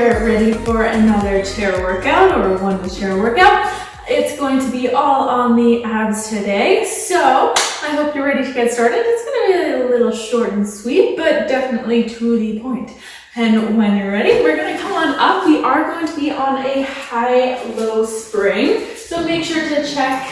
we're ready for another chair workout or Wunda chair workout. It's going to be all on the abs today, so I hope you're ready to get started. It's going to be a little short and sweet, but definitely to the point. And when you're ready, we're going to come on up. We are going to be on a high-low spring, so make sure to check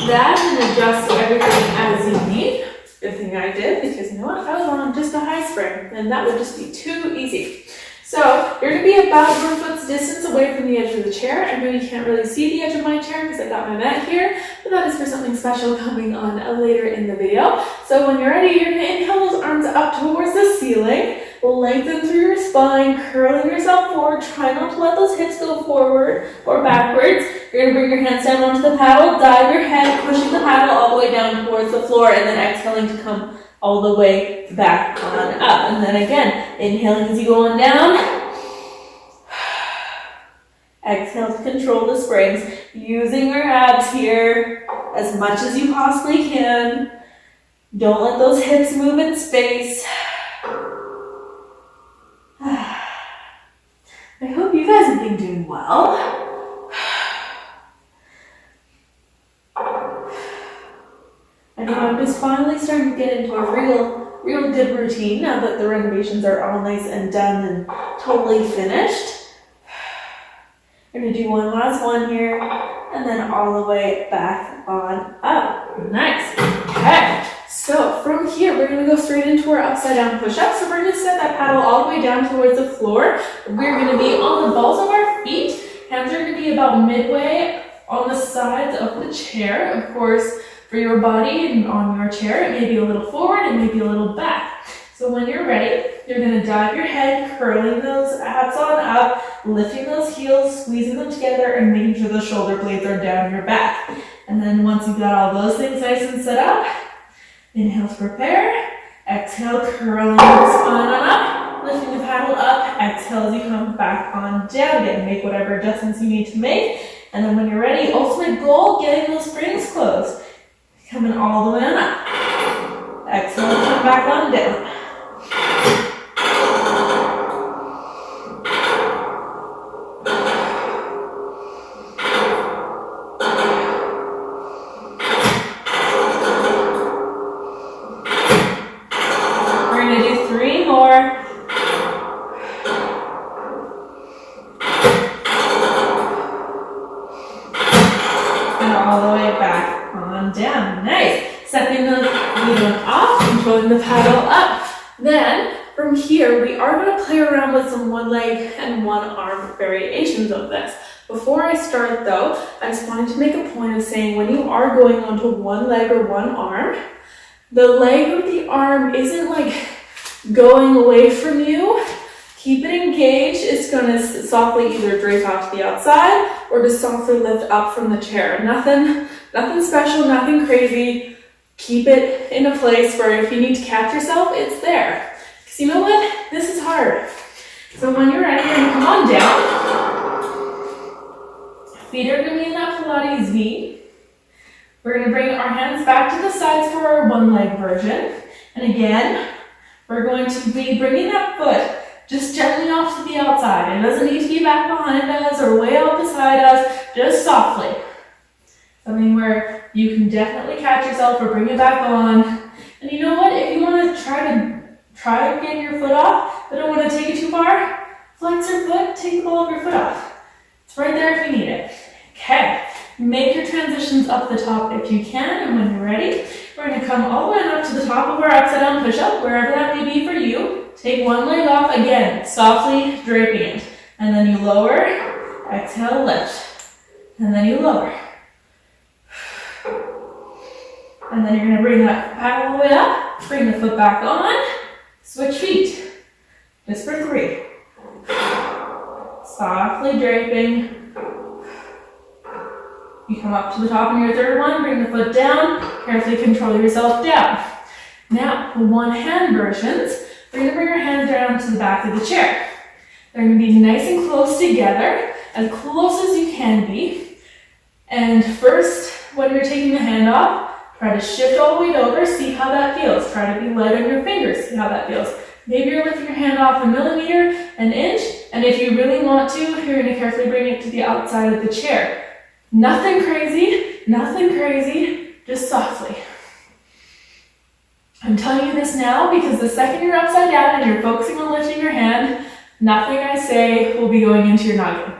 that and adjust everything as you need. Good thing I did, because you know what? I was on just a high spring, and that would just be too easy. So you're going to be about 1 foot's distance away from the edge of the chair. I know you can't really see the edge of my chair because I got my mat here, but that is for something special coming on later in the video. So when you're ready, you're going to inhale those arms up towards the ceiling, lengthen through your spine, curling yourself forward. Try not to let those hips go forward or backwards. You're going to bring your hands down onto the paddle, dive your head, pushing the paddle all the way down towards the floor, and then exhaling to come all the way back on up. And then again, inhaling as you go on down. Exhale to control the springs, using your abs here as much as you possibly can. Don't let those hips move in space. I hope you guys have been doing well. I know I'm just finally starting to get into a real good routine now that the renovations are all nice and done and totally finished. We're going to do one last one here and then all the way back on up. Nice. Okay. So from here, we're going to go straight into our upside down push-up. So we're going to set that paddle all the way down towards the floor. We're going to be on the balls of our feet. Hands are going to be about midway on the sides of the chair. Of course, for your body and on your chair, it may be a little forward, it may be a little back. So when you're ready, you're going to dive your head, curling those abs on up, lifting those heels, squeezing them together, and making sure the shoulder blades are down your back. And then once you've got all those things nice and set up, inhale to prepare, exhale, curling the spine on up, lifting the paddle up, exhale as you come back on down again. Make whatever adjustments you need to make. And then when you're ready, ultimate goal, getting those springs closed. Coming all the way on up. Exhale, come back on down. We're going to do 3 more. And all the way back on down. Nice. Stepping the lead on off, controlling the paddle up. Then from here, we are going to play around with some one leg and one arm variations of this. Before I start though, I just wanted to make a point of saying when you are going onto one leg or one arm, the leg or the arm isn't like going away from you. Keep it engaged. It's going to softly either drape out to the outside or just softly lift up from the chair. Nothing special, nothing crazy. Keep it in a place where if you need to catch yourself, it's there. Because you know what? This is hard. So when you're ready, you're going to come on down. Feet are going to be in that Pilates V. We're going to bring our hands back to the sides for our one leg version. And again, we're going to be bringing that foot just gently off to the outside. It doesn't need to be back behind us or way out beside us, just softly. Something where you can definitely catch yourself or bring it back on. And you know what? If you want to try getting your foot off, but don't want to take it too far, flex your foot, take the ball of your foot off. It's right there if you need it. Okay. Make your transitions up the top if you can, and when you're ready, we're going to come all the way up to the top of our upside down push-up, wherever that may be for you. Take one leg off, again, softly draping it. And then you lower, exhale, lift. And then you lower. And then you're going to bring that paddle all the way up, bring the foot back on, switch feet. Just for 3. Softly draping. You come up to the top in your third one, bring the foot down, carefully control yourself down. Now, the one hand versions, we're going to bring our hands down to the back of the chair. They're going to be nice and close together, as close as you can be. And first, when you're taking the hand off, try to shift all the way over, see how that feels. Try to be light on your fingers, see how that feels. Maybe you're lifting your hand off a millimeter, an inch, and if you really want to, you're going to carefully bring it to the outside of the chair. Nothing crazy, just softly. I'm telling you this now because the second you're upside down and you're focusing on lifting your hand, nothing I say will be going into your noggin.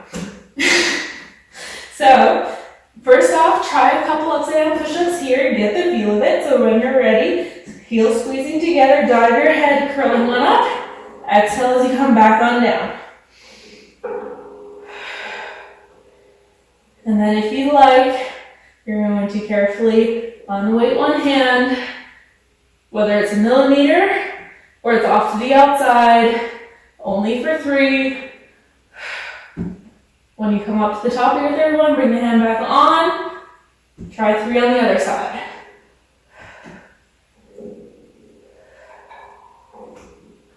So, first off, try a couple upside down push-ups here, get the feel of it. So when you're ready, heels squeezing together, dive your head, curling one up. Exhale as you come back on down. And then if you like, you're going to carefully unweight one hand, whether it's a millimeter or it's off to the outside, only for 3. When you come up to the top of your third one, bring the hand back on. Try 3 on the other side.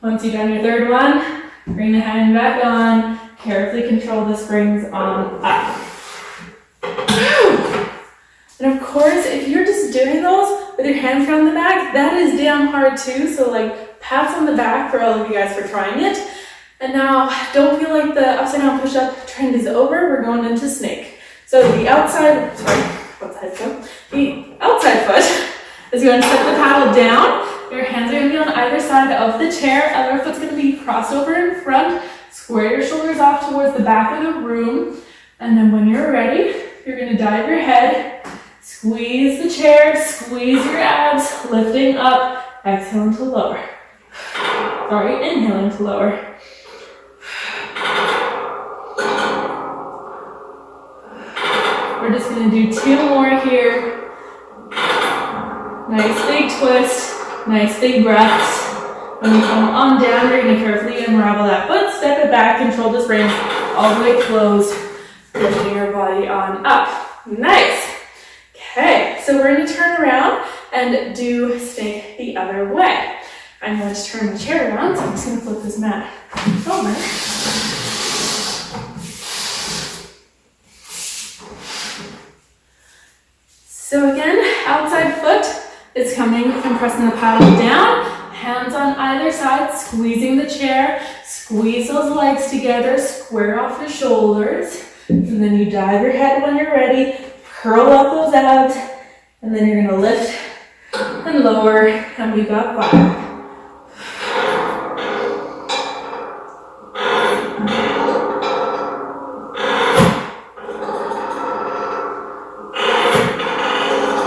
Once you've done your third one, bring the hand back on. Carefully control the springs on up. And of course, if you're just doing those with your hands around the back, that is damn hard too. So like pats on the back for all of you guys for trying it. And now don't feel like the upside down push-up trend is over. We're going into snake. So the outside foot is going to set the paddle down. Your hands are going to be on either side of the chair. Other foot's going to be crossed over in front. Square your shoulders off towards the back of the room. And then when you're ready, you're going to dive your head, squeeze the chair, squeeze your abs, lifting up, exhaling to lower. Sorry, inhaling to lower. We're just going to do 2 more here. Nice big twist, nice big breaths. When you come on down, you're going to carefully unravel that foot, step it back, control the springs all the way closed, lifting your body on up. Nice. Okay, so we're going to turn around and do snake the other way. I'm going to turn the chair around, so I'm just going to flip this mat over. So again, outside foot is coming and pressing the paddle down. Hands on either side, squeezing the chair. Squeeze those legs together, square off your shoulders. And then you dive your head when you're ready. Curl up those abs. And then you're going to lift and lower. And we got 5.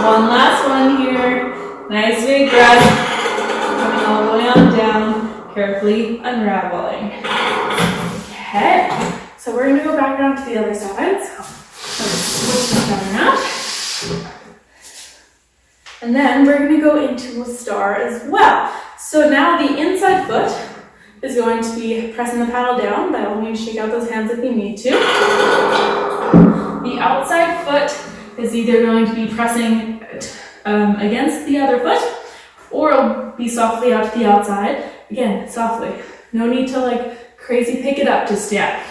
One last one here. Nice big breath. Coming all the way on down. Carefully unraveling. Okay. So we're going to go back down to the other side. So switch this down around. And then we're going to go into a star as well. So now the inside foot is going to be pressing the paddle down. By all means, shake out those hands if you need to. The outside foot is either going to be pressing against the other foot, or it'll be softly out to the outside. Again, softly. No need to like crazy pick it up just yet.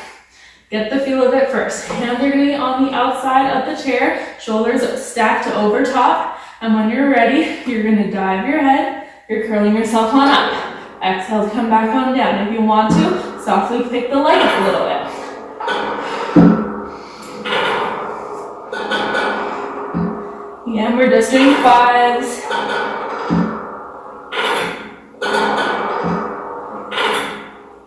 Get the feel of it first. Hands are going to be on the outside of the chair, shoulders stacked over top, and when you're ready, you're going to dive your head, you're curling yourself on up. Exhale to come back on down. If you want to, softly pick the leg up a little bit. Again, we're just doing 5s.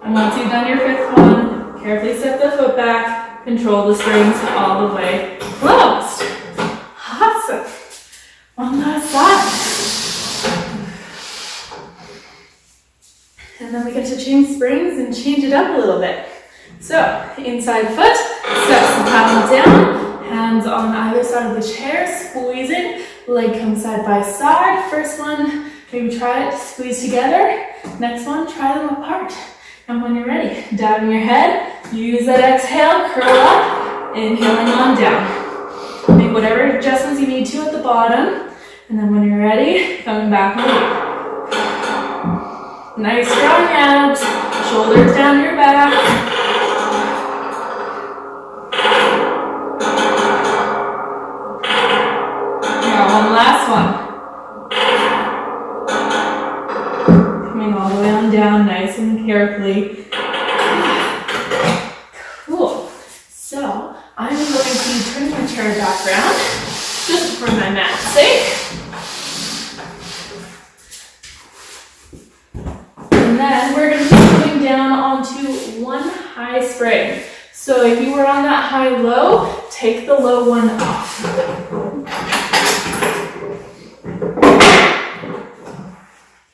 And once you've done your 5th one, carefully step the foot back, control the springs all the way closed. Awesome. One last side. And then we get to change springs and change it up a little bit. So, inside foot, steps the paddle down. Hands on either side of the chair, squeezing, leg comes side by side. First one, maybe try it to squeeze together. Next one, try them apart. And when you're ready, diving your head, use that exhale, curl up, inhaling on down. Make whatever adjustments you need to at the bottom. And then when you're ready, coming back up. Nice strong abs, shoulders down your back. One last one. Coming all the way on down, nice and carefully. Cool. So I'm going to turn my chair back around, just for my mat's sake. And then we're going to be going down onto one high spring. So if you were on that high-low, take the low one off.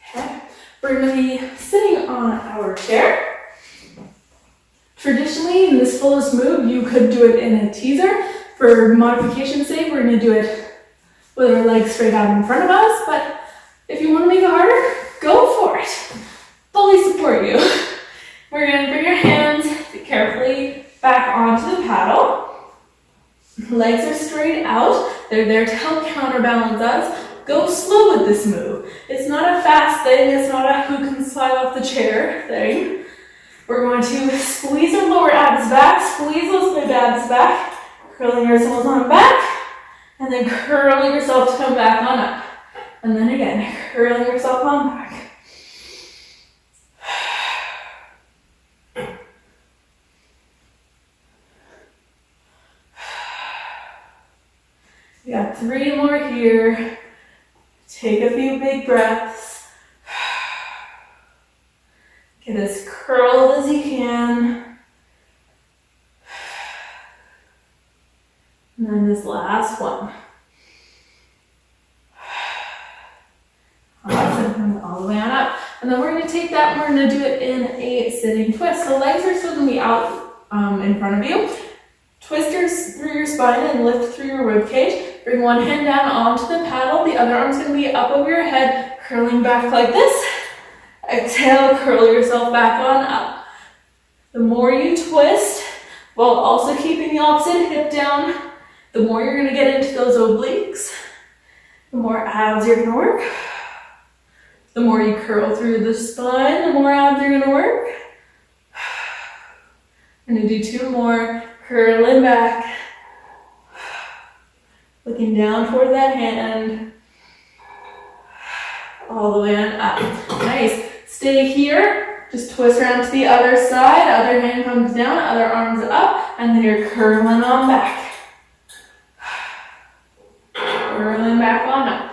Okay. We're going to be sitting on our chair. Traditionally, in this fullest move, you could do it in a teaser. For modification's sake, we're going to do it with our legs straight out in front of us, but if you want to make it harder, go for it. Fully support you. We're going to bring your hands carefully back onto the paddle. Legs are straight out. They're there to help counterbalance us. Go slow with this move. It's not a fast thing. It's not a who can slide off the chair thing. We're going to squeeze our lower abs back, squeeze those mid abs back, curling yourself on back, and then curling yourself to come back on up. And then again, curling yourself on back. We got 3 more here. Take a few big breaths. Get as curled as you can. And then this last one. Awesome, and all the way on up. And then we're going to take that and we're going to do it in a sitting twist. So legs are still going to be out in front of you. Twist through your spine and lift through your rib cage. Bring one hand down onto the paddle. The other arm's going to be up over your head, curling back like this. Exhale, curl yourself back on up. The more you twist, while also keeping the opposite hip down, the more you're going to get into those obliques. The more abs you're going to work. The more you curl through the spine, the more abs you're going to work. I'm going to do 2 more. Curling back. Looking down toward that hand. All the way on up. Nice. Stay here. Just twist around to the other side. Other hand comes down, other arms up, and then you're curling on back. Curling back on up.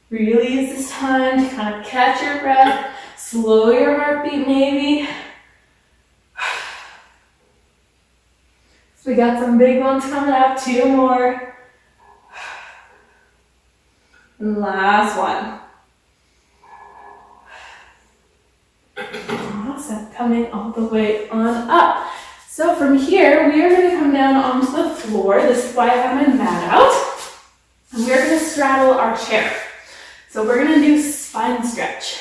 Really use this time to kind of catch your breath, slow your heartbeat maybe. So we got some big ones coming up, 2 more. And last one. Awesome, coming all the way on up. So from here, we are going to come down onto the floor. This is why I have my mat out. And we are going to straddle our chair. So we're going to do spine stretch.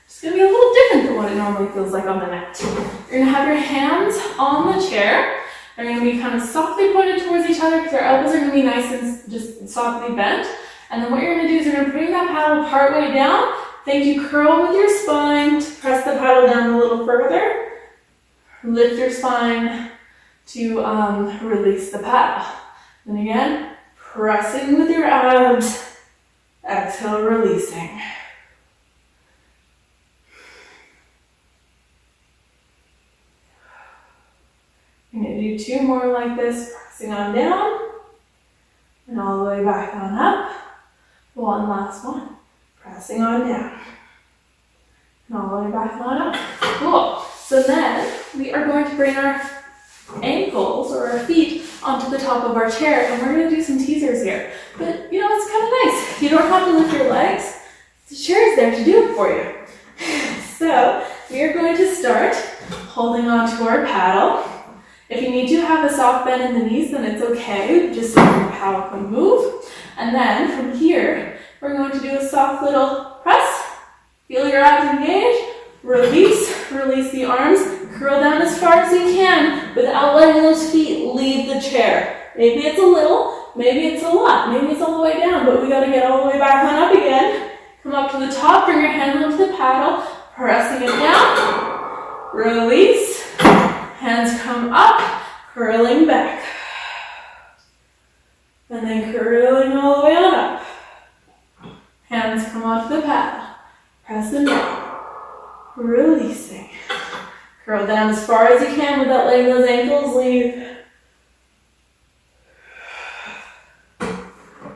It's going to be a little different than what it normally feels like on the mat. You're going to have your hands on the chair. They're going to be kind of softly pointed towards each other because your elbows are going to be nice and just softly bent. And then what you're going to do is you're going to bring that paddle partway down. Think you curl with your spine to press the paddle down a little further. Lift your spine to release the paddle. And again, pressing with your abs. Exhale, releasing. I'm going to do 2 more like this, pressing on down, and all the way back on up. One last one, pressing on down, and all the way back on up. Cool. So then we are going to bring our ankles or our feet onto the top of our chair, and we're going to do some teasers here. But you know, it's kind of nice. You don't have to lift your legs. The chair is there to do it for you. So we are going to start holding on to our paddle. If you need to have a soft bend in the knees, then it's okay, just so your paddle can move. And then from here, we're going to do a soft little press. Feel your abs engage. Release the arms. Curl down as far as you can without letting those feet leave the chair. Maybe it's a little, maybe it's a lot, maybe it's all the way down, but we got to get all the way back on up again. Come up to the top, bring your hands onto the paddle, pressing it down. Release. Hands come up, curling back. And then curling all the way on up. Hands come onto the paddle. Press them down. Releasing. Curl down as far as you can without letting those ankles leave.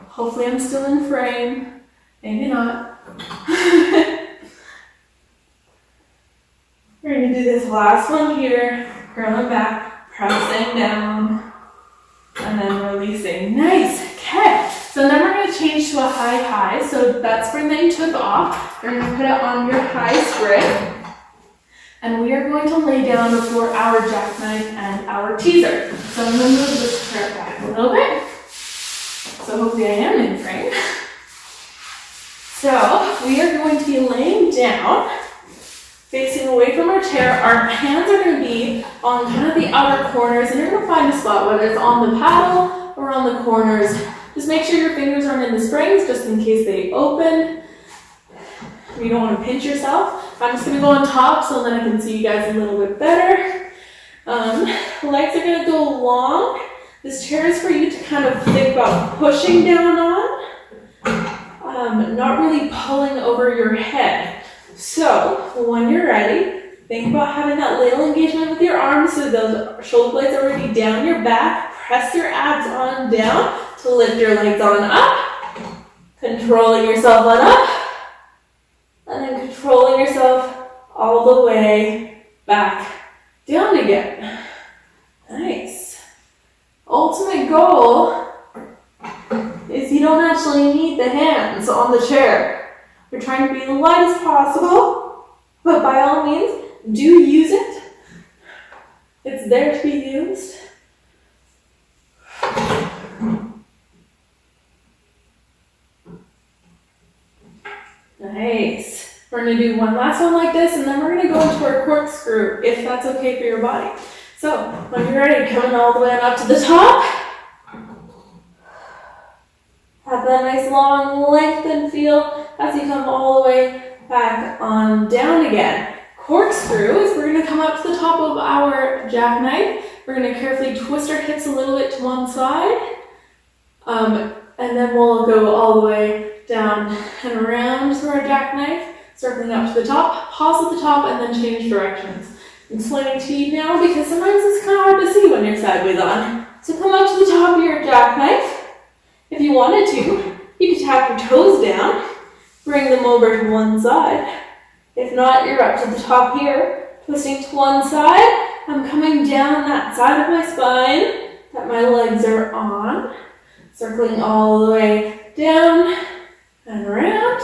Hopefully I'm still in frame. Maybe not. We're going to do this last one here. Curling back, pressing down, and then releasing. Nice. Okay. So then we're going to change to a high. So that spring that you took off, you're going to put it on your high spring. And we are going to lay down for our jackknife and our teaser. So I'm going to move this chair back a little bit. So hopefully I am in frame. So we are going to be laying down, facing away from our chair. Our hands are going to be on kind of the outer corners, and you're going to find a spot, whether it's on the paddle or on the corners. Just make sure your fingers aren't in the springs, just in case they open. You don't want to pinch yourself. I'm just going to go on top so then I can see you guys a little bit better. Legs are going to go long. This chair is for you to kind of think about pushing down on, not really pulling over your head. So when you're ready, think about having that little engagement with your arms so those shoulder blades are already down your back. Press your abs on down to lift your legs on up. Controlling yourself on up. And then controlling yourself all the way back down again. Nice. Ultimate goal is you don't actually need the hands on the chair. We're trying to be the light as possible, but by all means, do use it. It's there to be used. Nice. We're going to do one last one like this, and then we're going to go into our corkscrew, if that's okay for your body. So, when you're ready, coming all the way up to the top. Have that nice long lengthened feel as you come all the way back on down again. Corkscrew is we're going to come up to the top of our jackknife. We're going to carefully twist our hips a little bit to one side. And then we'll go all the way down and around through our jackknife, circling up to the top, pause at the top, and then change directions. I'm explaining to you now because sometimes it's kind of hard to see when you're sideways on. So come up to the top of your jackknife. If you wanted to, you could tap your toes down, bring them over to one side. If not, you're up to the top here, twisting to one side. I'm coming down that side of my spine that my legs are on, circling all the way down and around.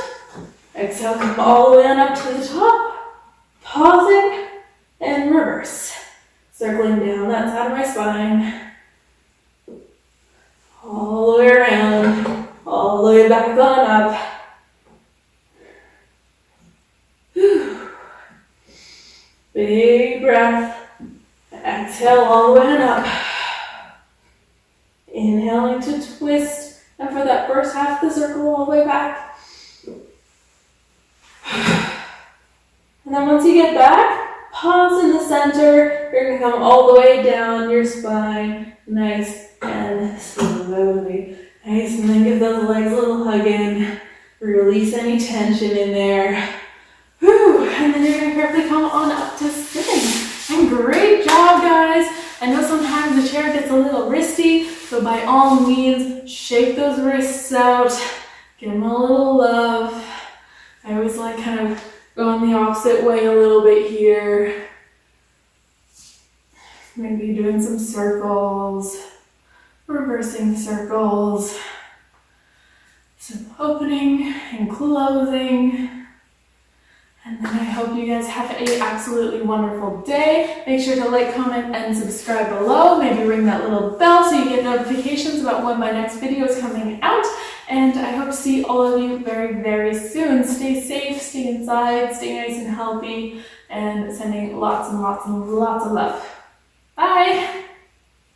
Exhale, come all the way on up to the top, pausing and reverse. Circling down that side of my spine, all the way around, all the way back on up. Whew. Big breath. Exhale all the way on up. Inhaling to twist, and for that first half of the circle all the way back. And then once you get back, pause in the center. You're going to come all the way down your spine, nice and slowly. Nice, and then give those legs a little hug in. Release any tension in there. Whew. And then you're going to carefully come on up to sitting. And great job, guys. I know sometimes the chair gets a little wristy, so by all means, shake those wrists out. Give them a little love. I always like kind of going the opposite way a little bit here. Maybe doing some circles, reversing circles, some opening and closing. And then I hope you guys have an absolutely wonderful day. Make sure to like, comment, and subscribe below. Maybe ring that little bell so you get notifications about when my next video is coming out. And I hope to see all of you very, very soon. Stay safe, stay inside, stay nice and healthy, and sending lots and lots and lots of love. Bye!